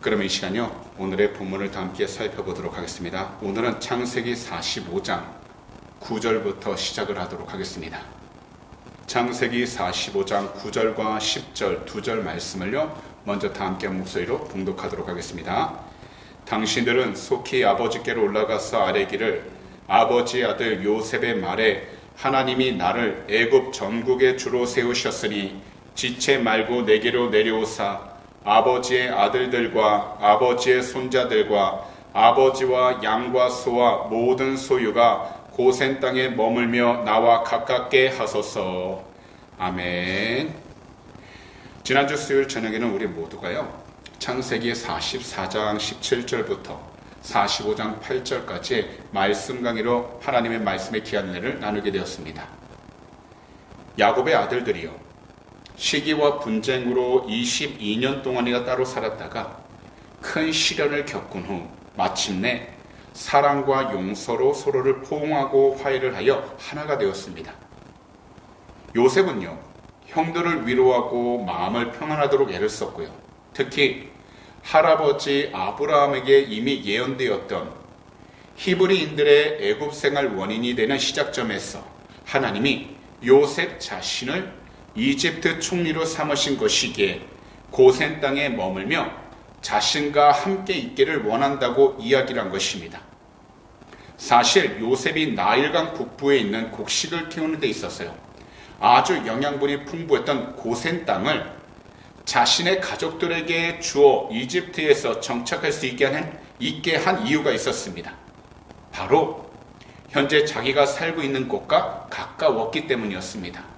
그럼 이 시간요, 오늘의 본문을 다 함께 살펴보도록 하겠습니다. 오늘은 창세기 45장 9절부터 시작을 하도록 하겠습니다. 창세기 45장 9절과 10절 2절 말씀을요, 먼저 다 함께 목소리로 봉독하도록 하겠습니다. 당신들은 속히 아버지께로 올라가서 아뢰기를, 아버지의 아들 요셉의 말에 하나님이 나를 애굽 전국의 주로 세우셨으니 지체 말고 내게로 내려오사 아버지의 아들들과 아버지의 손자들과 아버지와 양과 소와 모든 소유가 고센 땅에 머물며 나와 가깝게 하소서. 아멘. 지난주 수요일 저녁에는 우리 모두가요, 창세기 44장 17절부터 45장 8절까지 말씀 강의로 하나님의 말씀의 귀한 은혜를 나누게 되었습니다. 야곱의 아들들이요, 시기와 분쟁으로 22년 동안이나 따로 살았다가 큰 시련을 겪은 후 마침내 사랑과 용서로 서로를 포옹하고 화해를 하여 하나가 되었습니다. 요셉은요, 형들을 위로하고 마음을 평안하도록 애를 썼고요, 특히 할아버지 아브라함에게 이미 예언되었던 히브리인들의 애굽 생활 원인이 되는 시작점에서 하나님이 요셉 자신을 이집트 총리로 삼으신 것이기에 고센 땅에 머물며 자신과 함께 있기를 원한다고 이야기를 한 것입니다. 사실 요셉이 나일강 북부에 있는 곡식을 키우는 데 있어서요, 아주 영양분이 풍부했던 고센 땅을 자신의 가족들에게 주어 이집트에서 정착할 수 있게 한 이유가 있었습니다. 바로 현재 자기가 살고 있는 곳과 가까웠기 때문이었습니다.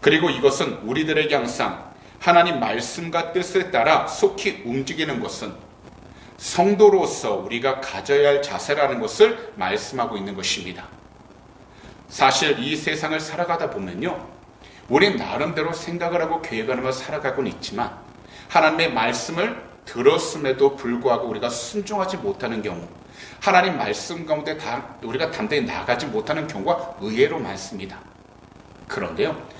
그리고 이것은 우리들에게 항상 하나님 말씀과 뜻에 따라 속히 움직이는 것은 성도로서 우리가 가져야 할 자세라는 것을 말씀하고 있는 것입니다. 사실 이 세상을 살아가다 보면요, 우린 나름대로 생각을 하고 계획을 하며 살아가고는 있지만 하나님의 말씀을 들었음에도 불구하고 우리가 순종하지 못하는 경우, 하나님 말씀 가운데 우리가 담대히 나가지 못하는 경우가 의외로 많습니다. 그런데요,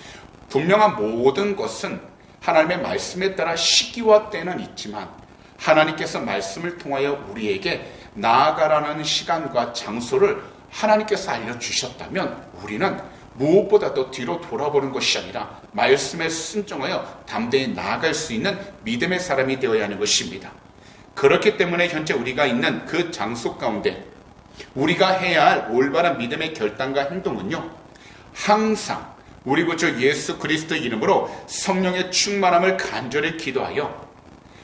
분명한 모든 것은 하나님의 말씀에 따라 시기와 때는 있지만 하나님께서 말씀을 통하여 우리에게 나아가라는 시간과 장소를 하나님께서 알려주셨다면 우리는 무엇보다도 뒤로 돌아보는 것이 아니라 말씀에 순종하여 담대히 나아갈 수 있는 믿음의 사람이 되어야 하는 것입니다. 그렇기 때문에 현재 우리가 있는 그 장소 가운데 우리가 해야 할 올바른 믿음의 결단과 행동은요, 항상 우리 구주 예수 그리스도 이름으로 성령의 충만함을 간절히 기도하여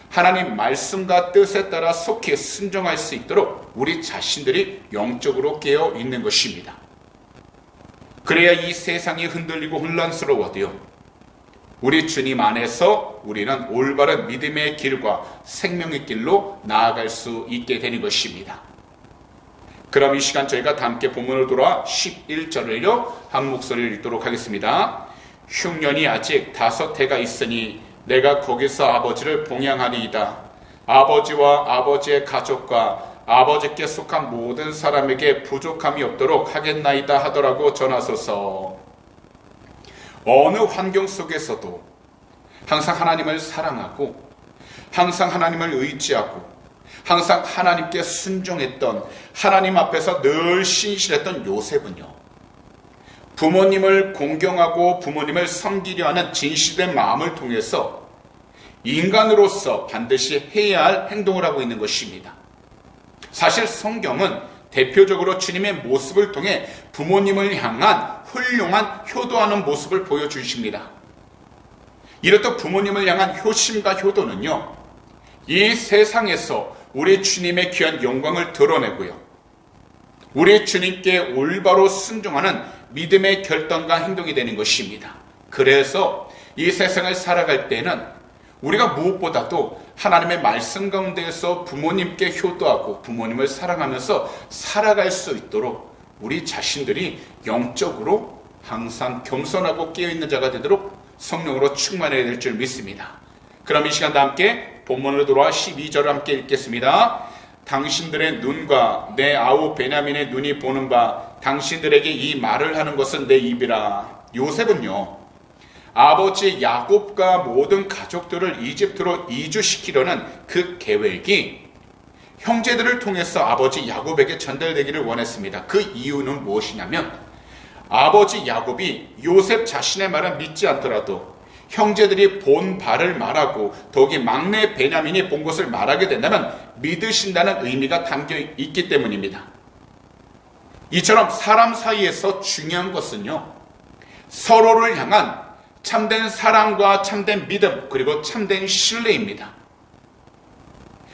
하나님 말씀과 뜻에 따라 속히 순종할 수 있도록 우리 자신들이 영적으로 깨어 있는 것입니다. 그래야 이 세상이 흔들리고 혼란스러워도요, 우리 주님 안에서 우리는 올바른 믿음의 길과 생명의 길로 나아갈 수 있게 되는 것입니다. 그럼 이 시간 저희가 다 함께 본문으로 돌아와 11절을요 한 목소리를 읽도록 하겠습니다. 흉년이 아직 5해가 있으니 내가 거기서 아버지를 봉양하리이다. 아버지와 아버지의 가족과 아버지께 속한 모든 사람에게 부족함이 없도록 하겠나이다 하더라고 전하소서. 어느 환경 속에서도 항상 하나님을 사랑하고 항상 하나님을 의지하고 항상 하나님께 순종했던, 하나님 앞에서 늘 신실했던 요셉은요, 부모님을 공경하고 부모님을 섬기려 하는 진실된 마음을 통해서 인간으로서 반드시 해야 할 행동을 하고 있는 것입니다. 사실 성경은 대표적으로 주님의 모습을 통해 부모님을 향한 훌륭한 효도하는 모습을 보여주십니다. 이렇듯 부모님을 향한 효심과 효도는요, 이 세상에서 우리 주님의 귀한 영광을 드러내고요, 우리 주님께 올바로 순종하는 믿음의 결단과 행동이 되는 것입니다. 그래서 이 세상을 살아갈 때는 우리가 무엇보다도 하나님의 말씀 가운데에서 부모님께 효도하고 부모님을 사랑하면서 살아갈 수 있도록 우리 자신들이 영적으로 항상 겸손하고 깨어있는 자가 되도록 성령으로 충만해야 될 줄 믿습니다. 그럼 이 시간 다 함께 본문으로 돌아와 12절을 함께 읽겠습니다. 당신들의 눈과 내 아우 베냐민의 눈이 보는 바 당신들에게 이 말을 하는 것은 내 입이라. 요셉은요, 아버지 야곱과 모든 가족들을 이집트로 이주시키려는 그 계획이 형제들을 통해서 아버지 야곱에게 전달되기를 원했습니다. 그 이유는 무엇이냐면 아버지 야곱이 요셉 자신의 말은 믿지 않더라도 형제들이 본 바를 말하고 더욱이 막내 베냐민이 본 것을 말하게 된다면 믿으신다는 의미가 담겨 있기 때문입니다. 이처럼 사람 사이에서 중요한 것은요, 서로를 향한 참된 사랑과 참된 믿음 그리고 참된 신뢰입니다.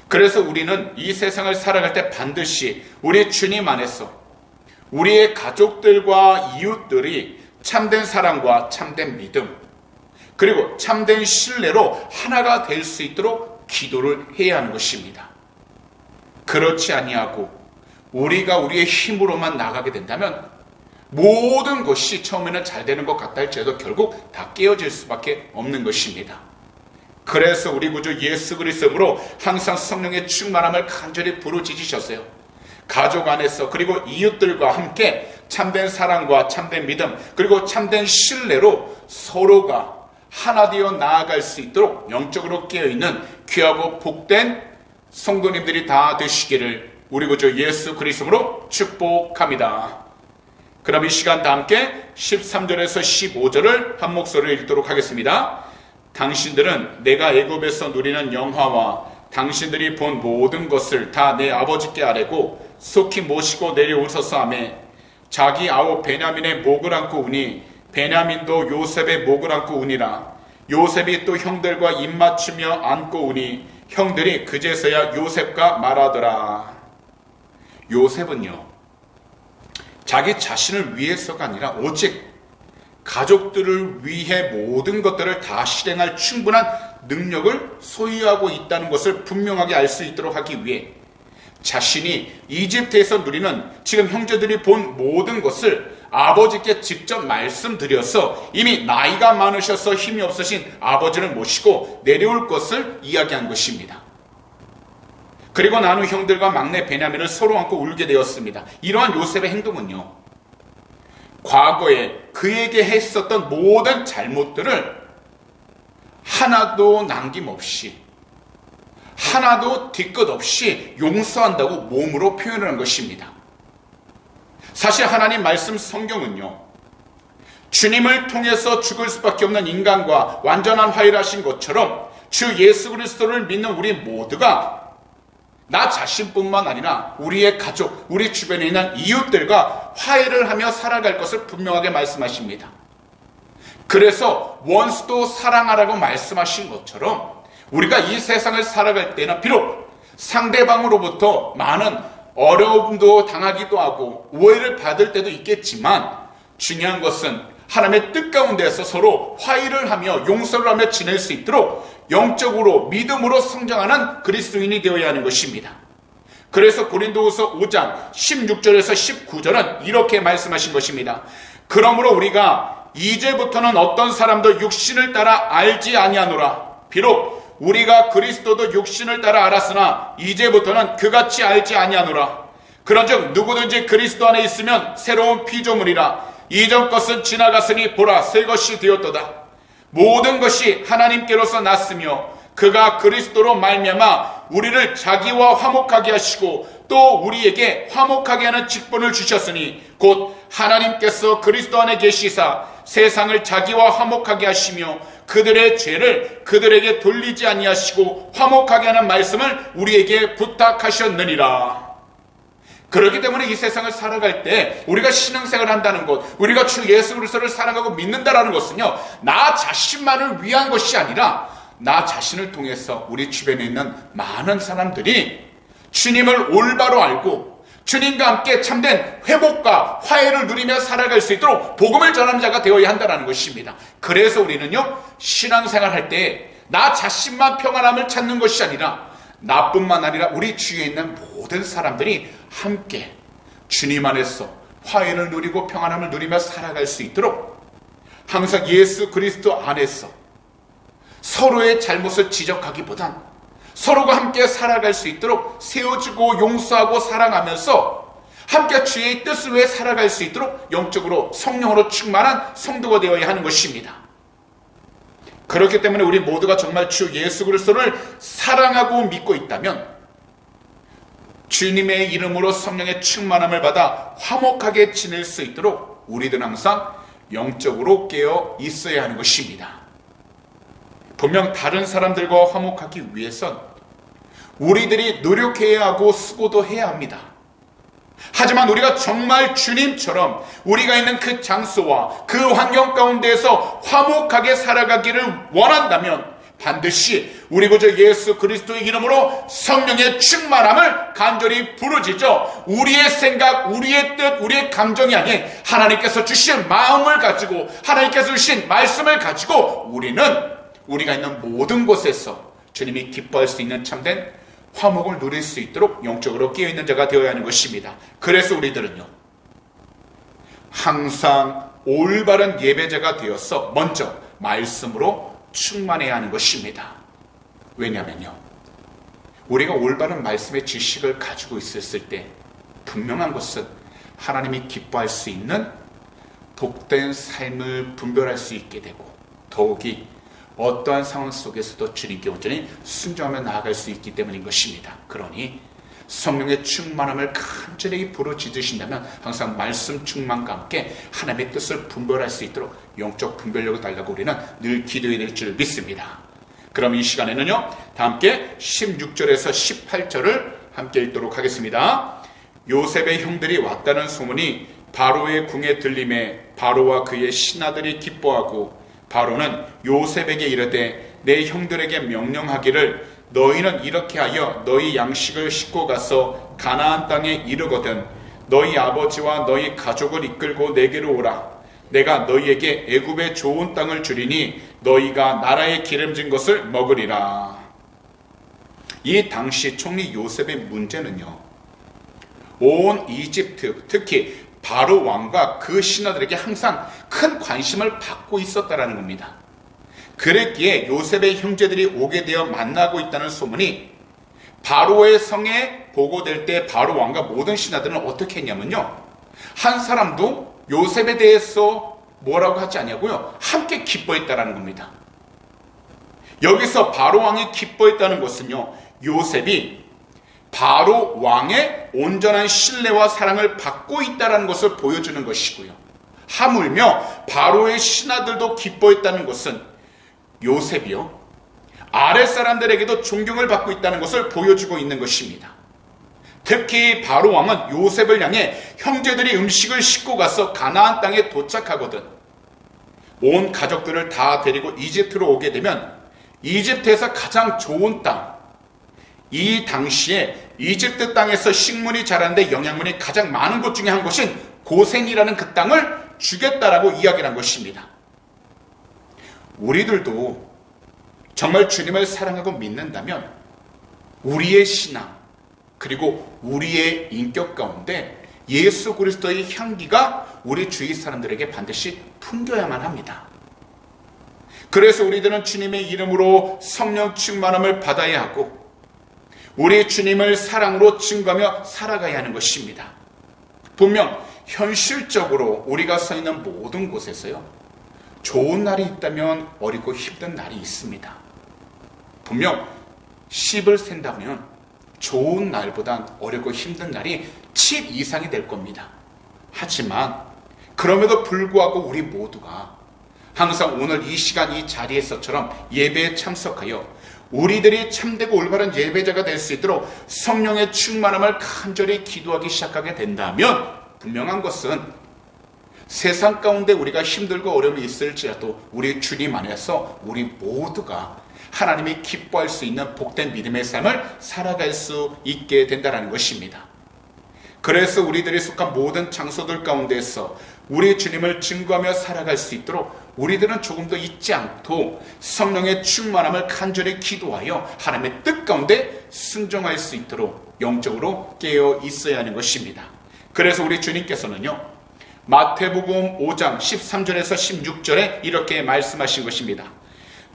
그래서 우리는 이 세상을 살아갈 때 반드시 우리 주님 안에서 우리의 가족들과 이웃들이 참된 사랑과 참된 믿음 그리고 참된 신뢰로 하나가 될 수 있도록 기도를 해야 하는 것입니다. 그렇지 아니하고 우리가 우리의 힘으로만 나가게 된다면 모든 것이 처음에는 잘 되는 것 같다 할지라도 결국 다 깨어질 수밖에 없는 것입니다. 그래서 우리 구주 예수 그리스도로 항상 성령의 충만함을 간절히 부르짖으셨어요. 가족 안에서 그리고 이웃들과 함께 참된 사랑과 참된 믿음 그리고 참된 신뢰로 서로가 하나 되어 나아갈 수 있도록 영적으로 깨어있는 귀하고 복된 성도님들이 다 되시기를 우리 구주 예수 그리스도로 축복합니다. 그럼 이 시간 다 함께 13절에서 15절을 한 목소리로 읽도록 하겠습니다. 당신들은 내가 애굽에서 누리는 영화와 당신들이 본 모든 것을 다 내 아버지께 아뢰고 속히 모시고 내려오소서 하며 자기 아우 베냐민의 목을 안고 우니 베냐민도 요셉의 목을 안고 우니라. 요셉이 또 형들과 입맞추며 안고 우니 형들이 그제서야 요셉과 말하더라. 요셉은요, 자기 자신을 위해서가 아니라 오직 가족들을 위해 모든 것들을 다 실행할 충분한 능력을 소유하고 있다는 것을 분명하게 알 수 있도록 하기 위해 자신이 이집트에서 누리는 지금 형제들이 본 모든 것을 아버지께 직접 말씀드려서 이미 나이가 많으셔서 힘이 없으신 아버지를 모시고 내려올 것을 이야기한 것입니다. 그리고 난 후 형들과 막내 베냐민을 서로 안고 울게 되었습니다. 이러한 요셉의 행동은요, 과거에 그에게 했었던 모든 잘못들을 하나도 남김없이 하나도 뒤끝 없이 용서한다고 몸으로 표현하는 것입니다. 사실 하나님 말씀 성경은요, 주님을 통해서 죽을 수밖에 없는 인간과 완전한 화해를 하신 것처럼 주 예수 그리스도를 믿는 우리 모두가 나 자신뿐만 아니라 우리의 가족, 우리 주변에 있는 이웃들과 화해를 하며 살아갈 것을 분명하게 말씀하십니다. 그래서 원수도 사랑하라고 말씀하신 것처럼 우리가 이 세상을 살아갈 때는 비록 상대방으로부터 많은 어려움도 당하기도 하고 오해를 받을 때도 있겠지만 중요한 것은 하나님의 뜻 가운데서 서로 화해를 하며 용서를 하며 지낼 수 있도록 영적으로 믿음으로 성장하는 그리스도인이 되어야 하는 것입니다. 그래서 고린도후서 5장 16절에서 19절은 이렇게 말씀하신 것입니다. 그러므로 우리가 이제부터는 어떤 사람도 육신을 따라 알지 아니하노라. 비록 우리가 그리스도도 육신을 따라 알았으나 이제부터는 그같이 알지 아니하노라. 그런즉 누구든지 그리스도 안에 있으면 새로운 피조물이라. 이전 것은 지나갔으니 보라 새 것이 되었도다. 모든 것이 하나님께로서 났으며 그가 그리스도로 말미암아 우리를 자기와 화목하게 하시고 또 우리에게 화목하게 하는 직분을 주셨으니 곧 하나님께서 그리스도 안에 계시사 세상을 자기와 화목하게 하시며 그들의 죄를 그들에게 돌리지 아니하시고 화목하게 하는 말씀을 우리에게 부탁하셨느니라. 그렇기 때문에 이 세상을 살아갈 때 우리가 신앙생활을 한다는 것, 우리가 주 예수 그리스도를 사랑하고 믿는다라는 것은요, 나 자신만을 위한 것이 아니라 나 자신을 통해서 우리 주변에 있는 많은 사람들이 주님을 올바로 알고 주님과 함께 참된 회복과 화해를 누리며 살아갈 수 있도록 복음을 전하는 자가 되어야 한다는 것입니다. 그래서 우리는요, 신앙생활 할 때 나 자신만 평안함을 찾는 것이 아니라 나뿐만 아니라 우리 주위에 있는 모든 사람들이 함께 주님 안에서 화해를 누리고 평안함을 누리며 살아갈 수 있도록 항상 예수 그리스도 안에서 서로의 잘못을 지적하기보단 서로가 함께 살아갈 수 있도록 세워주고 용서하고 사랑하면서 함께 주의 뜻을 위해 살아갈 수 있도록 영적으로 성령으로 충만한 성도가 되어야 하는 것입니다. 그렇기 때문에 우리 모두가 정말 주 예수 그리스도를 사랑하고 믿고 있다면 주님의 이름으로 성령의 충만함을 받아 화목하게 지낼 수 있도록 우리들은 항상 영적으로 깨어 있어야 하는 것입니다. 분명 다른 사람들과 화목하기 위해선 우리들이 노력해야 하고 수고도 해야 합니다. 하지만 우리가 정말 주님처럼 우리가 있는 그 장소와 그 환경 가운데에서 화목하게 살아가기를 원한다면 반드시 우리 구주 예수 그리스도의 이름으로 성령의 충만함을 간절히 부르짖어 우리의 생각, 우리의 뜻, 우리의 감정이 아닌 하나님께서 주신 마음을 가지고 하나님께서 주신 말씀을 가지고 우리는 우리가 있는 모든 곳에서 주님이 기뻐할 수 있는 참된 화목을 누릴 수 있도록 영적으로 깨어있는 자가 되어야 하는 것입니다. 그래서 우리들은요, 항상 올바른 예배자가 되어서 먼저 말씀으로 충만해야 하는 것입니다. 왜냐하면요, 우리가 올바른 말씀의 지식을 가지고 있었을 때 분명한 것은 하나님이 기뻐할 수 있는 복된 삶을 분별할 수 있게 되고 더욱이 어떠한 상황 속에서도 주님께 온전히 순종하며 나아갈 수 있기 때문인 것입니다. 그러니 성령의 충만함을 간절히 부르짖으신다면 항상 말씀 충만과 함께 하나님의 뜻을 분별할 수 있도록 영적 분별력을 달라고 우리는 늘 기도해야 될 줄 믿습니다. 그럼 이 시간에는요, 다 함께 16절에서 18절을 함께 읽도록 하겠습니다. 요셉의 형들이 왔다는 소문이 바로의 궁에 들림에 바로와 그의 신하들이 기뻐하고 바로는 요셉에게 이르되 내 형들에게 명령하기를 너희는 이렇게 하여 너희 양식을 싣고 가서 가나안 땅에 이르거든 너희 아버지와 너희 가족을 이끌고 내게로 오라. 내가 너희에게 애굽의 좋은 땅을 주리니 너희가 나라의 기름진 것을 먹으리라. 이 당시 총리 요셉의 문제는요, 온 이집트, 특히 바로 왕과 그 신하들에게 항상 큰 관심을 받고 있었다는 겁니다. 그랬기에 요셉의 형제들이 오게 되어 만나고 있다는 소문이 바로의 성에 보고될 때 바로 왕과 모든 신하들은 어떻게 했냐면요, 한 사람도 요셉에 대해서 뭐라고 하지 않냐고요, 함께 기뻐했다는 겁니다. 여기서 바로 왕이 기뻐했다는 것은요, 요셉이 바로 왕의 온전한 신뢰와 사랑을 받고 있다는 것을 보여주는 것이고요, 하물며 바로의 신하들도 기뻐했다는 것은 요셉이요, 아랫사람들에게도 존경을 받고 있다는 것을 보여주고 있는 것입니다. 특히 바로 왕은 요셉을 향해 형제들이 음식을 싣고 가서 가나안 땅에 도착하거든 온 가족들을 다 데리고 이집트로 오게 되면 이집트에서 가장 좋은 땅, 이 당시에 이집트 땅에서 식물이 자라는데 영양분이 가장 많은 곳 중에 한 곳인 고센이라는 그 땅을 주겠다라고 이야기를 한 것입니다. 우리들도 정말 주님을 사랑하고 믿는다면 우리의 신앙 그리고 우리의 인격 가운데 예수 그리스도의 향기가 우리 주위 사람들에게 반드시 풍겨야만 합니다. 그래서 우리들은 주님의 이름으로 성령 충만함을 받아야 하고 우리 주님을 사랑으로 증거하며 살아가야 하는 것입니다. 분명 현실적으로 우리가 서 있는 모든 곳에서요, 좋은 날이 있다면 어렵고 힘든 날이 있습니다. 분명 10을 센다면 좋은 날보단 어렵고 힘든 날이 7 이상이 될 겁니다. 하지만 그럼에도 불구하고 우리 모두가 항상 오늘 이 시간 이 자리에서처럼 예배에 참석하여 우리들이 참되고 올바른 예배자가 될 수 있도록 성령의 충만함을 간절히 기도하기 시작하게 된다면 분명한 것은 세상 가운데 우리가 힘들고 어려움이 있을지라도 우리 주님 안에서 우리 모두가 하나님이 기뻐할 수 있는 복된 믿음의 삶을 살아갈 수 있게 된다는 것입니다. 그래서 우리들이 속한 모든 장소들 가운데서 우리 주님을 증거하며 살아갈 수 있도록 우리들은 조금도 잊지 않고 성령의 충만함을 간절히 기도하여 하나님의 뜻 가운데 순종할 수 있도록 영적으로 깨어 있어야 하는 것입니다. 그래서 우리 주님께서는요, 마태복음 5장 13절에서 16절에 이렇게 말씀하신 것입니다.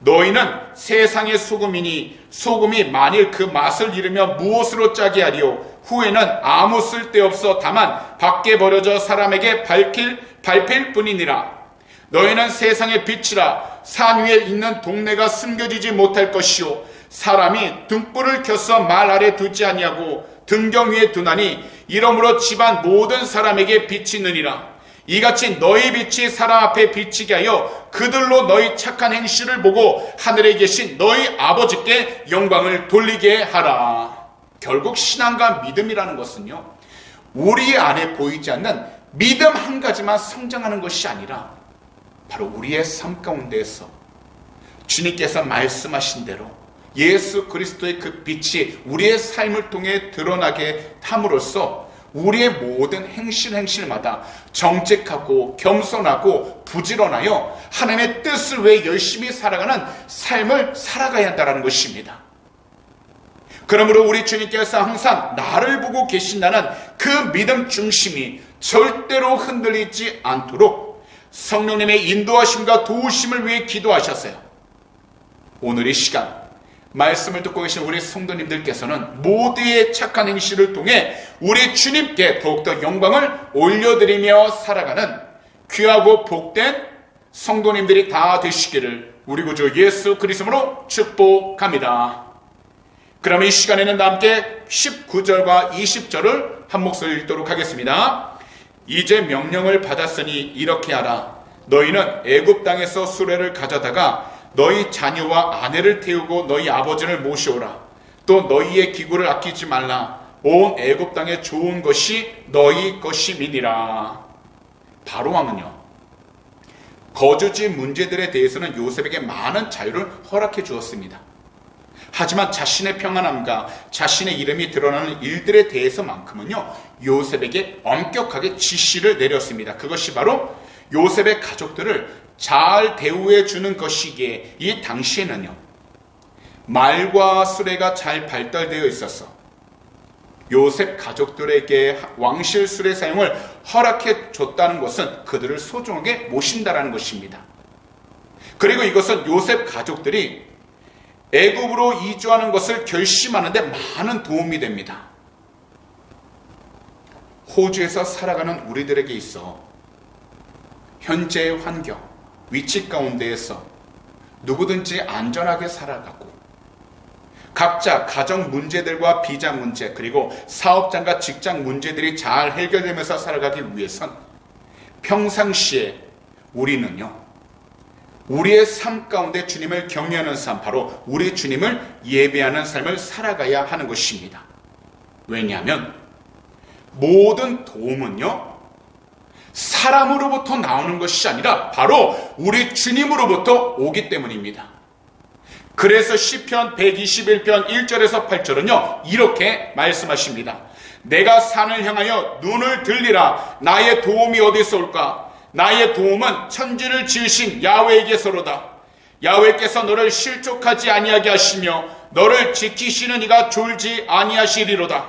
너희는 세상의 소금이니 소금이 만일 그 맛을 잃으면 무엇으로 짜게 하리요? 후에는 아무 쓸데없어 다만 밖에 버려져 사람에게 밟힐 뿐이니라. 너희는 세상의 빛이라. 산 위에 있는 동네가 숨겨지지 못할 것이요 사람이 등불을 켜서 말 아래 두지 아니하고 등경 위에 두나니 이러므로 집안 모든 사람에게 비치느니라. 이같이 너희 빛이 사람 앞에 비치게 하여 그들로 너희 착한 행실을 보고 하늘에 계신 너희 아버지께 영광을 돌리게 하라. 결국 신앙과 믿음이라는 것은요, 우리 안에 보이지 않는 믿음 한 가지만 성장하는 것이 아니라 바로 우리의 삶 가운데에서 주님께서 말씀하신 대로 예수 그리스도의 그 빛이 우리의 삶을 통해 드러나게 함으로써 우리의 모든 행실마다 정직하고 겸손하고 부지런하여 하나님의 뜻을 위해 열심히 살아가는 삶을 살아가야 한다는 것입니다. 그러므로 우리 주님께서 항상 나를 보고 계신다는 그 믿음 중심이 절대로 흔들리지 않도록 성령님의 인도하심과 도우심을 위해 기도하셨어요. 오늘 이 시간 말씀을 듣고 계신 우리 성도님들께서는 모두의 착한 행실을 통해 우리 주님께 더욱더 영광을 올려드리며 살아가는 귀하고 복된 성도님들이 다 되시기를 우리 구주 예수 그리스도로 축복합니다. 그럼 이 시간에는 함께 19절과 20절을 한 목소리 읽도록 하겠습니다. 이제 명령을 받았으니 이렇게 하라. 너희는 애굽 땅에서 수레를 가져다가 너희 자녀와 아내를 태우고 너희 아버지를 모셔오라. 또 너희의 기구를 아끼지 말라. 온 애굽 땅에 좋은 것이 너희 것임이니라. 바로왕은요, 거주지 문제들에 대해서는 요셉에게 많은 자유를 허락해 주었습니다. 하지만 자신의 평안함과 자신의 이름이 드러나는 일들에 대해서만큼은요, 요셉에게 엄격하게 지시를 내렸습니다. 그것이 바로 요셉의 가족들을 잘 대우해 주는 것이기에 이 당시에는요, 말과 수레가 잘 발달되어 있어서 요셉 가족들에게 왕실 수레 사용을 허락해 줬다는 것은 그들을 소중하게 모신다라는 것입니다. 그리고 이것은 요셉 가족들이 애굽으로 이주하는 것을 결심하는 데 많은 도움이 됩니다. 호주에서 살아가는 우리들에게 있어 현재의 환경, 위치 가운데에서 누구든지 안전하게 살아가고 각자 가정 문제들과 비자 문제 그리고 사업장과 직장 문제들이 잘 해결되면서 살아가기 위해선 평상시에 우리는요, 우리의 삶 가운데 주님을 경외하는 삶, 바로 우리 주님을 예배하는 삶을 살아가야 하는 것입니다. 왜냐하면 모든 도움은요, 사람으로부터 나오는 것이 아니라 바로 우리 주님으로부터 오기 때문입니다. 그래서 시편 121편 1절에서 8절은요, 이렇게 말씀하십니다. 내가 산을 향하여 눈을 들리라. 나의 도움이 어디서 올까? 나의 도움은 천지를 지으신 야훼에게서로다. 야훼께서 너를 실족하지 아니하게 하시며 너를 지키시는 이가 졸지 아니하시리로다.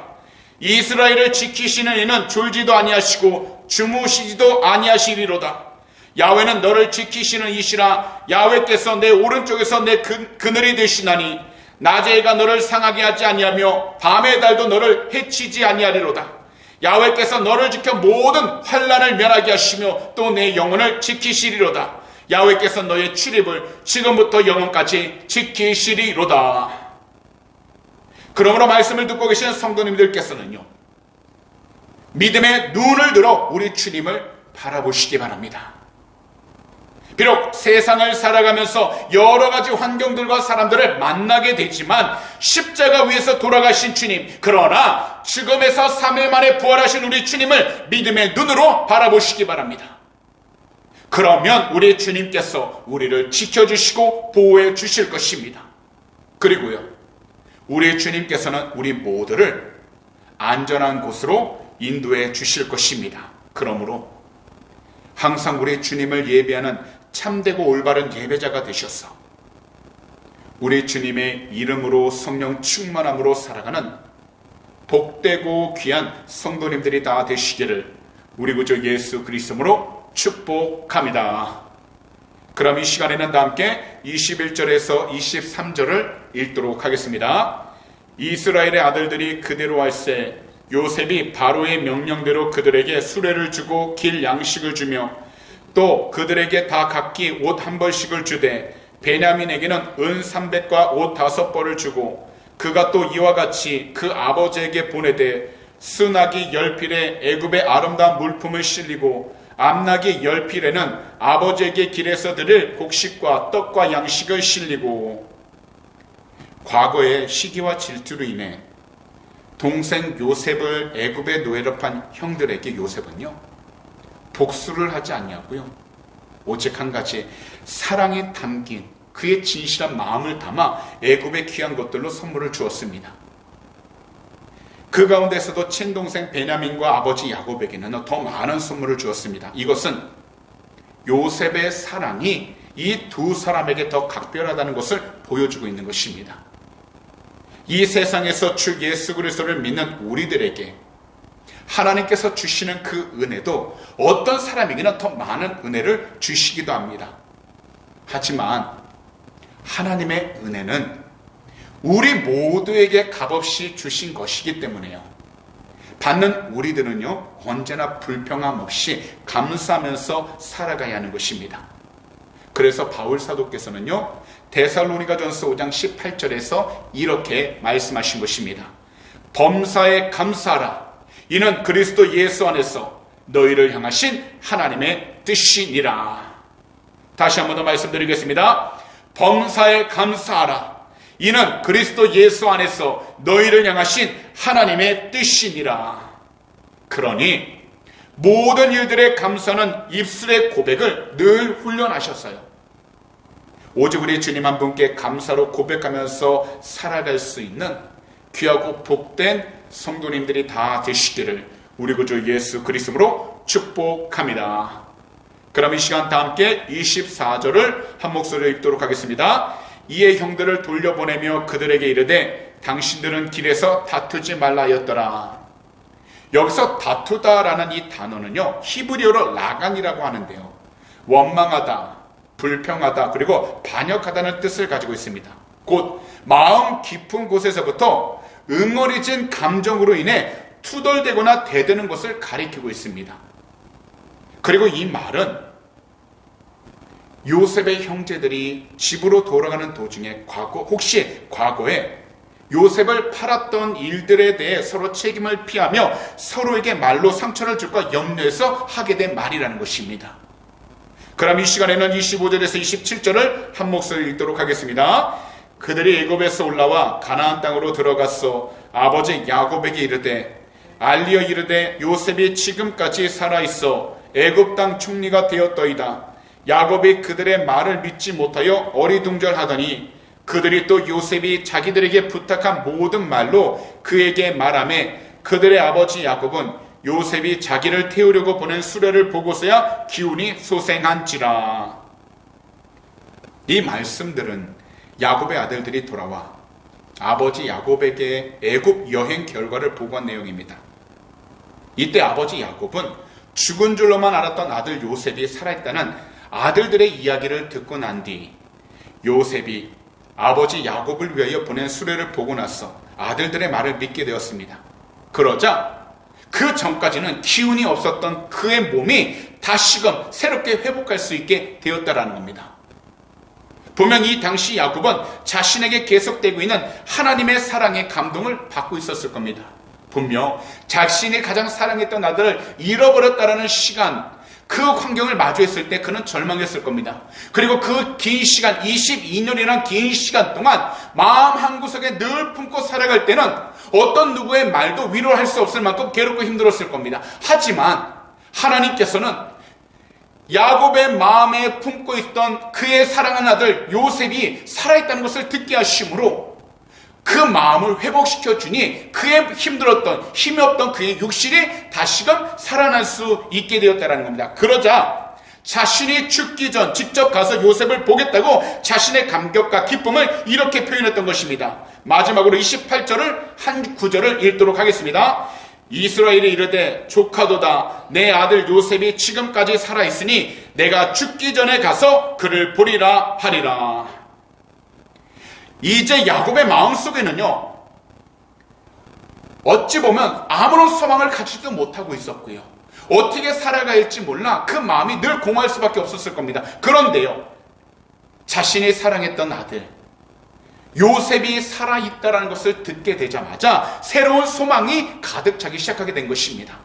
이스라엘을 지키시는 이는 졸지도 아니하시고 주무시지도 아니하시리로다. 야훼는 너를 지키시는 이시라. 야훼께서 내 오른쪽에서 내 그늘이 되시나니 낮의 해가 너를 상하게 하지 아니하며 밤의 달도 너를 해치지 아니하리로다. 야훼께서 너를 지켜 모든 환난을 면하게 하시며 또 내 영혼을 지키시리로다. 야훼께서 너의 출입을 지금부터 영원까지 지키시리로다. 그러므로 말씀을 듣고 계신 성도님들께서는요, 믿음의 눈을 들어 우리 주님을 바라보시기 바랍니다. 비록 세상을 살아가면서 여러 가지 환경들과 사람들을 만나게 되지만 십자가 위에서 돌아가신 주님, 그러나 죽음에서 3일 만에 부활하신 우리 주님을 믿음의 눈으로 바라보시기 바랍니다. 그러면 우리 주님께서 우리를 지켜주시고 보호해 주실 것입니다. 그리고요, 우리 주님께서는 우리 모두를 안전한 곳으로 인도해 주실 것입니다. 그러므로 항상 우리 주님을 예배하는 참되고 올바른 예배자가 되셔서 우리 주님의 이름으로 성령 충만함으로 살아가는 복되고 귀한 성도님들이 다 되시기를 우리 구주 예수 그리스도로 축복합니다. 그럼 이 시간에는 다 함께 21절에서 23절을 읽도록 하겠습니다. 이스라엘의 아들들이 그대로 할세 요셉이 바로의 명령대로 그들에게 수레를 주고 길 양식을 주며 또 그들에게 다 각기 옷 한 벌씩을 주되 베냐민에게는 은 300과 옷 5벌을 주고 그가 또 이와 같이 그 아버지에게 보내되 스나기 10필에 애굽의 아름다운 물품을 실리고 암나기 10필에는 아버지에게 길에서 드릴 곡식과 떡과 양식을 실리고. 과거의 시기와 질투로 인해 동생 요셉을 애굽의 노예로 판 형들에게 요셉은요 복수를 하지 않냐고요. 오직 한 가지, 사랑이 담긴 그의 진실한 마음을 담아 애굽의 귀한 것들로 선물을 주었습니다. 그 가운데서도 친동생 베냐민과 아버지 야곱에게는 더 많은 선물을 주었습니다. 이것은 요셉의 사랑이 이 두 사람에게 더 각별하다는 것을 보여주고 있는 것입니다. 이 세상에서 주 예수 그리스도를 믿는 우리들에게 하나님께서 주시는 그 은혜도 어떤 사람에게는 더 많은 은혜를 주시기도 합니다. 하지만 하나님의 은혜는 우리 모두에게 값없이 주신 것이기 때문에요. 받는 우리들은요 언제나 불평함 없이 감사하면서 살아가야 하는 것입니다. 그래서 바울 사도께서는요 데살로니가전서 5장 18절에서 이렇게 말씀하신 것입니다. 범사에 감사하라. 이는 그리스도 예수 안에서 너희를 향하신 하나님의 뜻이니라. 다시 한 번 더 말씀드리겠습니다. 범사에 감사하라. 이는 그리스도 예수 안에서 너희를 향하신 하나님의 뜻이니라. 그러니 모든 일들의 감사는 입술의 고백을 늘 훈련하셨어요. 오직 우리 주님 한 분께 감사로 고백하면서 살아갈 수 있는 귀하고 복된 성도님들이 다 되시기를 우리 구주 예수 그리스도로 축복합니다. 그럼 이 시간 다 함께 24절을 한 목소리로 읽도록 하겠습니다. 이에 형들을 돌려보내며 그들에게 이르되 당신들은 길에서 다투지 말라 하였더라. 여기서 다투다라는 이 단어는요 히브리어로 라간이라고 하는데요 원망하다, 불평하다, 그리고 반역하다는 뜻을 가지고 있습니다. 곧 마음 깊은 곳에서부터 응어리진 감정으로 인해 투덜대거나 대드는 것을 가리키고 있습니다. 그리고 이 말은 요셉의 형제들이 집으로 돌아가는 도중에 혹시 과거에 요셉을 팔았던 일들에 대해 서로 책임을 피하며 서로에게 말로 상처를 줄까 염려해서 하게 된 말이라는 것입니다. 그럼 이 시간에는 25절에서 27절을 한 목소리 읽도록 하겠습니다. 그들이 애굽에서 올라와 가나안 땅으로 들어갔어 아버지 야곱에게 이르되 알리어 이르되 요셉이 지금까지 살아있어 애굽 땅 총리가 되었더이다. 야곱이 그들의 말을 믿지 못하여 어리둥절하더니 그들이 또 요셉이 자기들에게 부탁한 모든 말로 그에게 말하매 그들의 아버지 야곱은 요셉이 자기를 태우려고 보낸 수레를 보고서야 기운이 소생한지라. 이 말씀들은 야곱의 아들들이 돌아와 아버지 야곱에게 애굽 여행 결과를 보고한 내용입니다. 이때 아버지 야곱은 죽은 줄로만 알았던 아들 요셉이 살아있다는 아들들의 이야기를 듣고 난 뒤 요셉이 아버지 야곱을 위하여 보낸 수레를 보고 나서 아들들의 말을 믿게 되었습니다. 그러자 그 전까지는 기운이 없었던 그의 몸이 다시금 새롭게 회복할 수 있게 되었다라는 겁니다. 분명 이 당시 야곱은 자신에게 계속되고 있는 하나님의 사랑의 감동을 받고 있었을 겁니다. 분명 자신이 가장 사랑했던 아들을 잃어버렸다라는 시간, 그 환경을 마주했을 때 그는 절망했을 겁니다. 그리고 그 긴 시간, 22년이라는 긴 시간 동안 마음 한구석에 늘 품고 살아갈 때는 어떤 누구의 말도 위로할 수 없을 만큼 괴롭고 힘들었을 겁니다. 하지만 하나님께서는 야곱의 마음에 품고 있던 그의 사랑하는 아들 요셉이 살아있다는 것을 듣게 하심으로 그 마음을 회복시켜 주니 그의 힘들었던, 힘이 없던 그의 육신이 다시금 살아날 수 있게 되었다는 겁니다. 그러자 자신이 죽기 전 직접 가서 요셉을 보겠다고 자신의 감격과 기쁨을 이렇게 표현했던 것입니다. 마지막으로 28절을 한 구절을 읽도록 하겠습니다. 이스라엘이 이르되 조카도다 내 아들 요셉이 지금까지 살아있으니 내가 죽기 전에 가서 그를 보리라 하리라. 이제 야곱의 마음속에는요 어찌 보면 아무런 소망을 가지지도 못하고 있었고요 어떻게 살아가야 할지 몰라 그 마음이 늘 공허할 수밖에 없었을 겁니다. 그런데요, 자신이 사랑했던 아들 요셉이 살아있다는 것을 듣게 되자마자 새로운 소망이 가득 차기 시작하게 된 것입니다.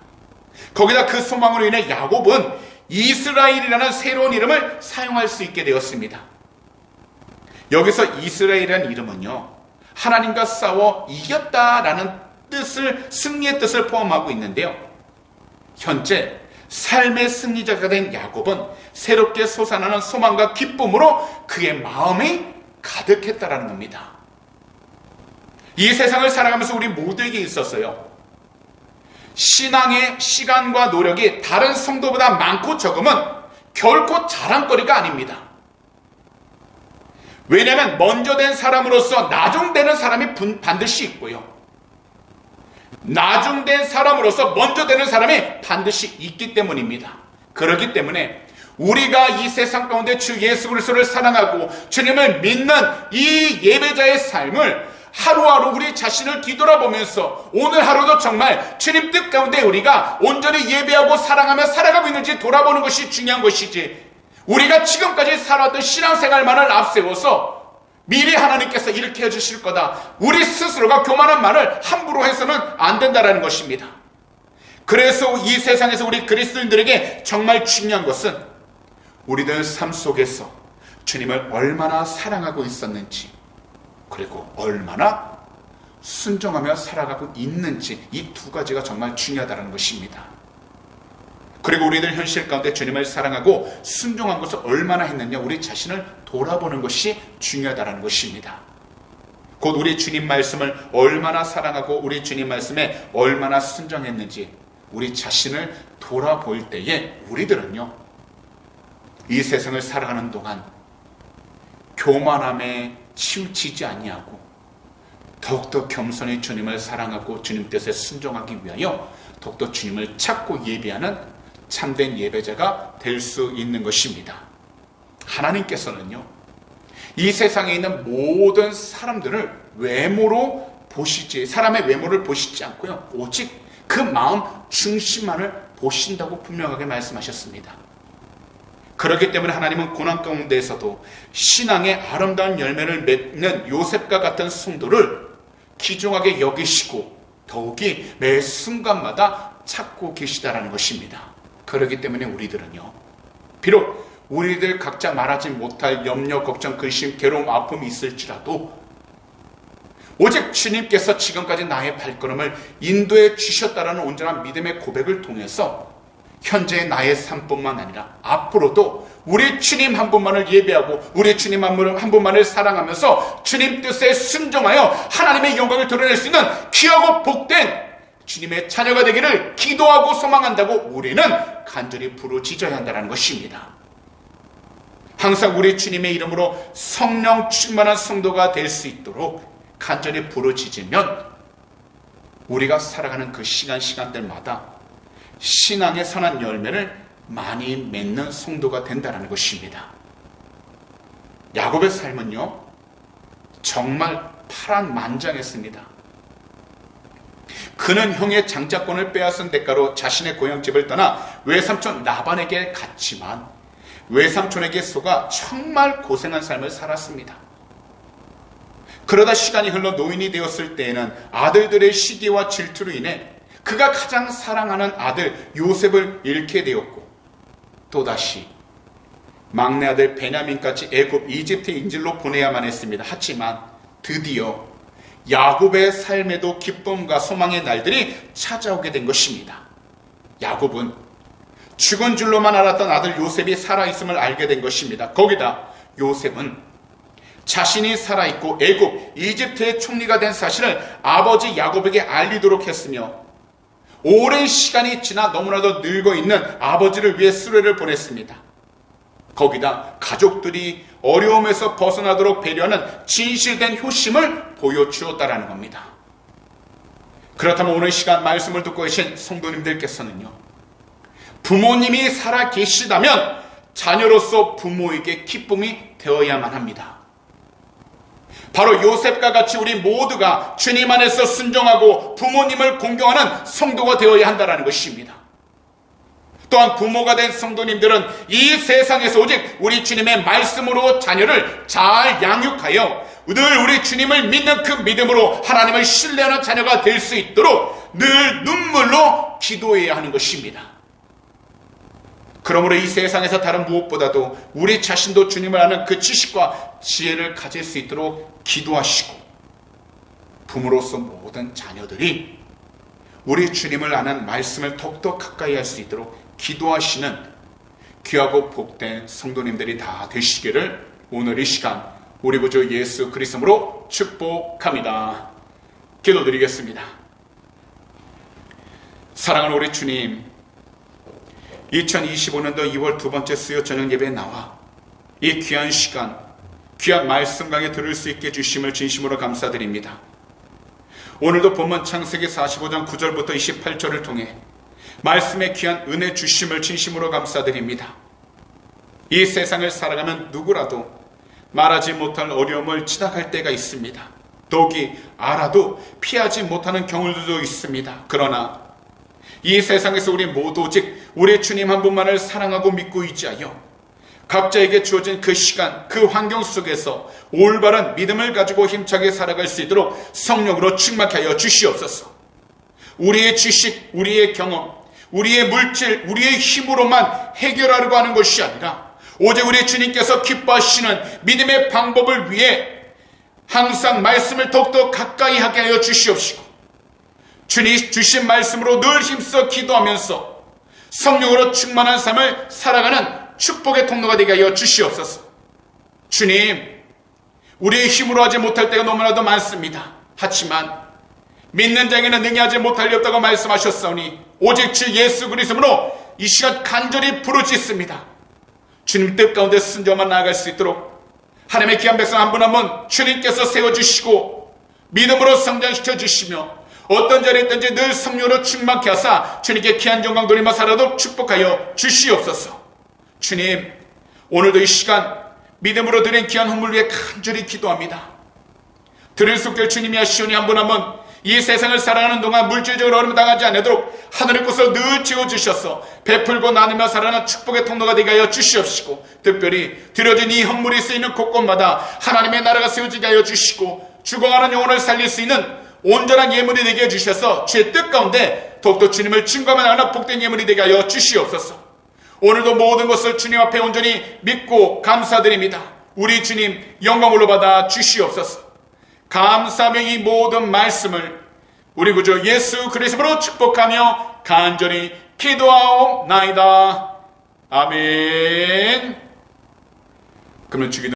거기다 그 소망으로 인해 야곱은 이스라엘이라는 새로운 이름을 사용할 수 있게 되었습니다. 여기서 이스라엘이라는 이름은요, 하나님과 싸워 이겼다라는 뜻을, 승리의 뜻을 포함하고 있는데요, 현재 삶의 승리자가 된 야곱은 새롭게 솟아나는 소망과 기쁨으로 그의 마음이 가득했다라는 겁니다. 이 세상을 살아가면서 우리 모두에게 있었어요, 신앙의 시간과 노력이 다른 성도보다 많고 적음은 결코 자랑거리가 아닙니다. 왜냐하면 먼저 된 사람으로서 나중되는 사람이 반드시 있고요, 나중된 사람으로서 먼저 되는 사람이 반드시 있기 때문입니다. 그렇기 때문에 우리가 이 세상 가운데 주 예수 그리스도를 사랑하고 주님을 믿는 이 예배자의 삶을 하루하루 우리 자신을 뒤돌아보면서 오늘 하루도 정말 주님 뜻 가운데 우리가 온전히 예배하고 사랑하며 살아가고 있는지 돌아보는 것이 중요한 것이지, 우리가 지금까지 살아왔던 신앙생활만을 앞세워서 미리 하나님께서 이렇게 해주실 거다, 우리 스스로가 교만한 말을 함부로 해서는 안 된다는 것입니다. 그래서 이 세상에서 우리 그리스도인들에게 정말 중요한 것은 우리들 삶 속에서 주님을 얼마나 사랑하고 있었는지, 그리고 얼마나 순종하며 살아가고 있는지, 이 두 가지가 정말 중요하다는 것입니다. 그리고 우리들 현실 가운데 주님을 사랑하고 순종한 것을 얼마나 했느냐, 우리 자신을 돌아보는 것이 중요하다는 것입니다. 곧 우리 주님 말씀을 얼마나 사랑하고 우리 주님 말씀에 얼마나 순종했는지 우리 자신을 돌아볼 때에 우리들은요, 이 세상을 살아가는 동안 교만함에 치우치지 아니하고 더욱더 겸손히 주님을 사랑하고 주님 뜻에 순종하기 위하여 더욱더 주님을 찾고 예배하는 참된 예배자가 될 수 있는 것입니다. 하나님께서는요, 이 세상에 있는 모든 사람들을 외모로 보시지, 사람의 외모를 보시지 않고요, 오직 그 마음 중심만을 보신다고 분명하게 말씀하셨습니다. 그렇기 때문에 하나님은 고난 가운데에서도 신앙의 아름다운 열매를 맺는 요셉과 같은 성도를 귀중하게 여기시고 더욱이 매 순간마다 찾고 계시다라는 것입니다. 그렇기 때문에 우리들은요, 비록 우리들 각자 말하지 못할 염려, 걱정, 근심, 괴로움, 아픔이 있을지라도 오직 주님께서 지금까지 나의 발걸음을 인도해 주셨다라는 온전한 믿음의 고백을 통해서 현재의 나의 삶뿐만 아니라 앞으로도 우리 주님 한 분만을 예배하고 우리 주님 한 분만을 사랑하면서 주님 뜻에 순종하여 하나님의 영광을 드러낼 수 있는 귀하고 복된 주님의 자녀가 되기를 기도하고 소망한다고 우리는 간절히 부르짖어야 한다는 것입니다. 항상 우리 주님의 이름으로 성령 충만한 성도가 될 수 있도록 간절히 부르짖으면 우리가 살아가는 그 시간들마다 신앙의 선한 열매를 많이 맺는 성도가 된다는 것입니다. 야곱의 삶은요, 정말 파란만장했습니다. 그는 형의 장자권을 빼앗은 대가로 자신의 고향집을 떠나 외삼촌 라반에게 갔지만 외삼촌에게 속아 정말 고생한 삶을 살았습니다. 그러다 시간이 흘러 노인이 되었을 때에는 아들들의 시기와 질투로 인해 그가 가장 사랑하는 아들 요셉을 잃게 되었고, 또다시 막내 아들 베냐민까지 애굽 이집트의 인질로 보내야만 했습니다. 하지만 드디어 야곱의 삶에도 기쁨과 소망의 날들이 찾아오게 된 것입니다. 야곱은 죽은 줄로만 알았던 아들 요셉이 살아있음을 알게 된 것입니다. 거기다 요셉은 자신이 살아있고 애굽 이집트의 총리가 된 사실을 아버지 야곱에게 알리도록 했으며, 오랜 시간이 지나 너무나도 늙어있는 아버지를 위해 수레를 보냈습니다. 거기다 가족들이 어려움에서 벗어나도록 배려하는 진실된 효심을 보여주었다라는 겁니다. 그렇다면 오늘 시간 말씀을 듣고 계신 성도님들께서는요, 부모님이 살아 계시다면 자녀로서 부모에게 기쁨이 되어야만 합니다. 바로 요셉과 같이 우리 모두가 주님 안에서 순종하고 부모님을 공경하는 성도가 되어야 한다는 것입니다. 또한 부모가 된 성도님들은 이 세상에서 오직 우리 주님의 말씀으로 자녀를 잘 양육하여 늘 우리 주님을 믿는 그 믿음으로 하나님을 신뢰하는 자녀가 될 수 있도록 늘 눈물로 기도해야 하는 것입니다. 그러므로 이 세상에서 다른 무엇보다도 우리 자신도 주님을 아는 그 지식과 지혜를 가질 수 있도록 기도하시고, 부모로서 모든 자녀들이 우리 주님을 아는 말씀을 더욱더 가까이 할 수 있도록 기도하시는 귀하고 복된 성도님들이 다 되시기를 오늘 이 시간 우리 구주 예수 그리스도로 축복합니다. 기도드리겠습니다. 사랑하는 우리 주님, 2025년도 2월 두 번째 수요 저녁 예배에 나와 이 귀한 시간, 귀한 말씀 강해 들을 수 있게 해주심을 진심으로 감사드립니다. 오늘도 본문 창세기 45장 9절부터 28절을 통해 말씀의 귀한 은혜 주심을 진심으로 감사드립니다. 이 세상을 살아가면 누구라도 말하지 못할 어려움을 지나갈 때가 있습니다. 더욱이 알아도 피하지 못하는 경우들도 있습니다. 그러나 이 세상에서 우리 모두 오직 우리 주님 한 분만을 사랑하고 믿고 의지하여 각자에게 주어진 그 시간, 그 환경 속에서 올바른 믿음을 가지고 힘차게 살아갈 수 있도록 성령으로 충만케 하여 주시옵소서. 우리의 지식, 우리의 경험, 우리의 물질, 우리의 힘으로만 해결하려고 하는 것이 아니라 오직 우리 주님께서 기뻐하시는 믿음의 방법을 위해 항상 말씀을 더욱더 가까이 하게 하여 주시옵시고, 주님 주신 말씀으로 늘 힘써 기도하면서 성령으로 충만한 삶을 살아가는 축복의 통로가 되게 하여 주시옵소서. 주님, 우리의 힘으로 하지 못할 때가 너무나도 많습니다. 하지만 믿는 자에게는 능히 하지 못할 리 없다고 말씀하셨사오니 오직 주 예수 그리스도로 이 시간 간절히 부르짖습니다. 주님 뜻 가운데 순종만 나아갈 수 있도록 하나님의 귀한 백성 한 분 한 분 주님께서 세워주시고 믿음으로 성장시켜 주시며 어떤 자리에 있든지 늘 성령으로 충만케 하사 주님께 귀한 영광 돌리며 살아도록 축복하여 주시옵소서. 주님, 오늘도 이 시간 믿음으로 드린 귀한 헌물 위해 간절히 기도합니다. 들을 속될 주님이 하시오니 한 분 한 분 이 세상을 살아가는 동안 물질적으로 어려움 당하지 않도록 하늘의 곳을 늘 지어주셔서 베풀고 나누며 살아가는 축복의 통로가 되게 하여 주시옵시고, 특별히 드려진 이 헌물이 쓰이는 곳곳마다 하나님의 나라가 세워지게 하여 주시고 죽어가는 영혼을 살릴 수 있는 온전한 예물이 되게 해주셔서 주의 뜻 가운데 더욱더 주님을 증거하며 나가는 복된 예물이 되게 하여 주시옵소서. 오늘도 모든 것을 주님 앞에 온전히 믿고 감사드립니다. 우리 주님 영광으로 받아 주시옵소서. 감사하며 이 모든 말씀을 우리 구주 예수 그리스도로 축복하며 간절히 기도하옵나이다. 아멘. 그러면 주기도